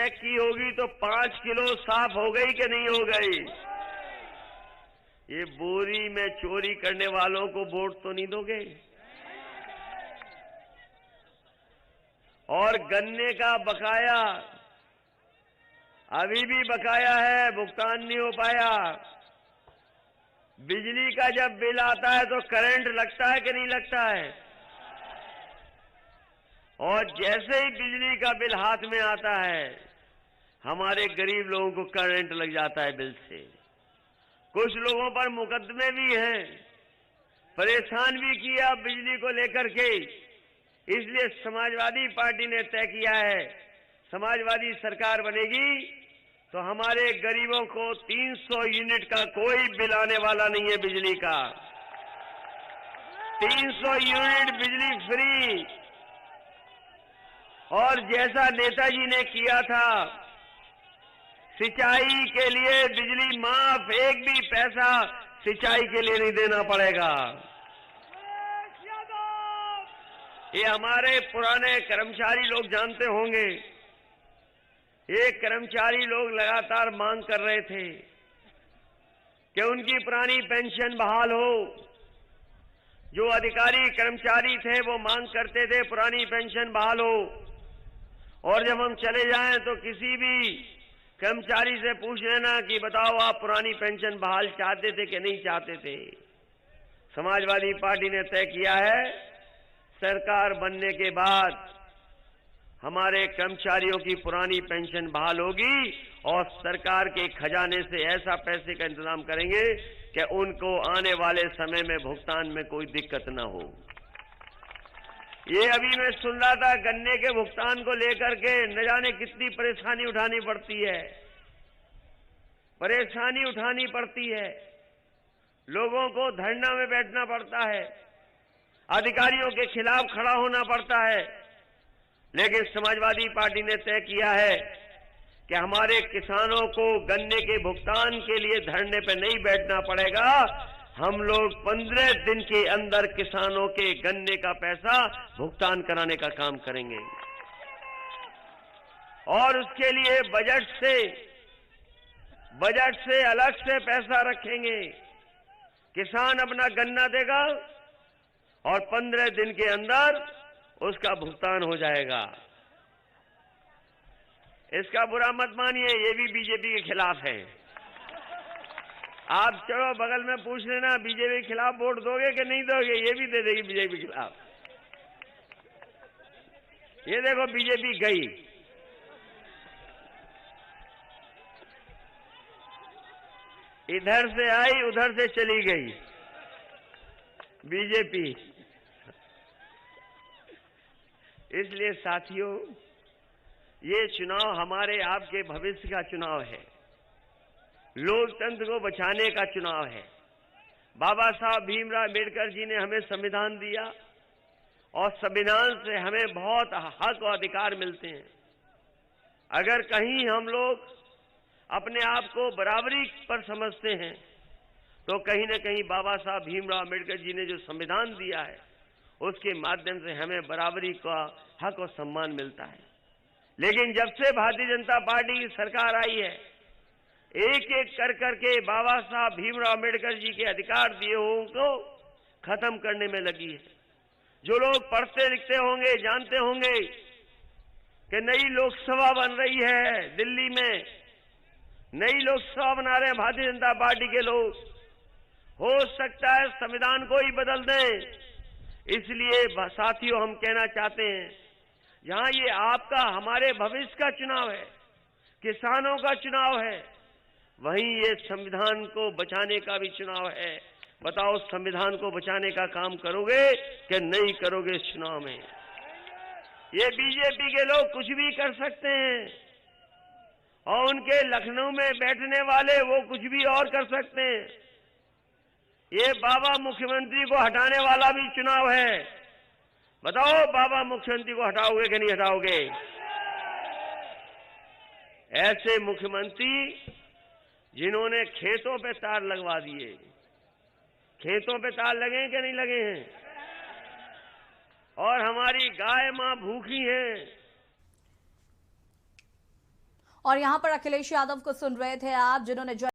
Check की होगी तो 5 किलो साफ हो गई कि नहीं हो गई? ये बोरी में चोरी करने वालों को वोट तो नहीं दोगे? और गन्ने का बकाया अभी भी बकाया है, भुगतान नहीं हो पाया। बिजली का जब बिल आता है तो करंट लगता है कि नहीं लगता है? और जैसे ही बिजली का बिल हाथ में आता है, हमारे गरीब लोगों को करंट लग जाता है बिल से। कुछ लोगों पर मुकदमे भी हैं, परेशान भी किया बिजली को लेकर के। इसलिए समाजवादी पार्टी ने तय किया है, समाजवादी सरकार बनेगी तो हमारे गरीबों को 300 यूनिट का कोई बिल आने वाला नहीं है बिजली का। 300 यूनिट बिजली फ्री। और जैसा नेताजी ने किया था, सिंचाई के लिए बिजली माफ, एक भी पैसा सिंचाई के लिए नहीं देना पड़ेगा। ये हमारे पुराने कर्मचारी लोग जानते होंगे। ये कर्मचारी लोग लगातार मांग कर रहे थे कि उनकी पुरानी पेंशन बहाल हो। जो अधिकारी कर्मचारी थे वो मांग करते थे पुरानी पेंशन बहाल हो। और जब हम चले जाएं तो किसी भी कर्मचारी से पूछ लेना कि बताओ आप पुरानी पेंशन बहाल चाहते थे कि नहीं चाहते थे। समाजवादी पार्टी ने तय किया है, सरकार बनने के बाद हमारे कर्मचारियों की पुरानी पेंशन बहाल होगी और सरकार के खजाने से ऐसा पैसे का इंतजाम करेंगे कि उनको आने वाले समय में भुगतान में कोई दिक्कत न हो। ये अभी मैं सुन रहा था, गन्ने के भुगतान को लेकर के न जाने कितनी परेशानी उठानी पड़ती है। परेशानी उठानी पड़ती है, लोगों को धरना में बैठना पड़ता है, अधिकारियों के खिलाफ खड़ा होना पड़ता है। लेकिन समाजवादी पार्टी ने तय किया है कि हमारे किसानों को गन्ने के भुगतान के लिए धरने पर नहीं बैठना पड़ेगा। हम लोग 15 दिन के अंदर किसानों के गन्ने का पैसा भुगतान कराने का काम करेंगे। और उसके लिए बजट से अलग से पैसा रखेंगे। किसान अपना गन्ना देगा और 15 दिन के अंदर उसका भुगतान हो जाएगा। इसका बुरा मत मानिए, ये भी बीजेपी के खिलाफ है। आप चलो बगल में पूछ लेना, बीजेपी के खिलाफ वोट दोगे कि नहीं दोगे? ये भी दे देगी बीजेपी के खिलाफ। ये देखो बीजेपी गई। इधर से आई उधर से चली गई बीजेपी। इसलिए साथियों, ये चुनाव हमारे आपके भविष्य का चुनाव है, लोकतंत्र को बचाने का चुनाव है। बाबा साहब भीमराव अम्बेडकर जी ने हमें संविधान दिया और संविधान से हमें बहुत हक और अधिकार मिलते हैं। अगर कहीं हम लोग अपने आप को बराबरी पर समझते हैं तो कहीं न कहीं बाबा साहब भीमराव अम्बेडकर जी ने जो संविधान दिया है उसके माध्यम से हमें बराबरी का हक और सम्मान मिलता है। लेकिन जब से भारतीय जनता पार्टी की सरकार आई है, एक एक कर करके बाबा साहब भीमराव अम्बेडकर जी के अधिकार दिए हुओं को खत्म करने में लगी है। जो लोग पढ़ते लिखते होंगे जानते होंगे कि नई लोकसभा बन रही है दिल्ली में, नई लोकसभा बना रहे हैं भारतीय जनता पार्टी के लोग। हो सकता है संविधान को ही बदल दें। इसलिए साथियों, हम कहना चाहते हैं, जहां ये आपका हमारे भविष्य का चुनाव है, किसानों का चुनाव है, वहीं ये संविधान को बचाने का भी चुनाव है। बताओ, संविधान को बचाने का काम करोगे कि नहीं करोगे इस चुनाव में? ये बीजेपी के लोग कुछ भी कर सकते हैं और उनके लखनऊ में बैठने वाले वो कुछ भी और कर सकते हैं। ये बाबा मुख्यमंत्री को हटाने वाला भी चुनाव है। बताओ, बाबा मुख्यमंत्री को हटाओगे कि नहीं हटाओगे? ऐसे मुख्यमंत्री जिन्होंने खेतों पे तार लगवा दिए, खेतों पे तार लगे कि नहीं लगे हैं? और हमारी गाय मां भूखी हैं, और यहाँ पर अखिलेश यादव को सुन रहे थे आप, जिन्होंने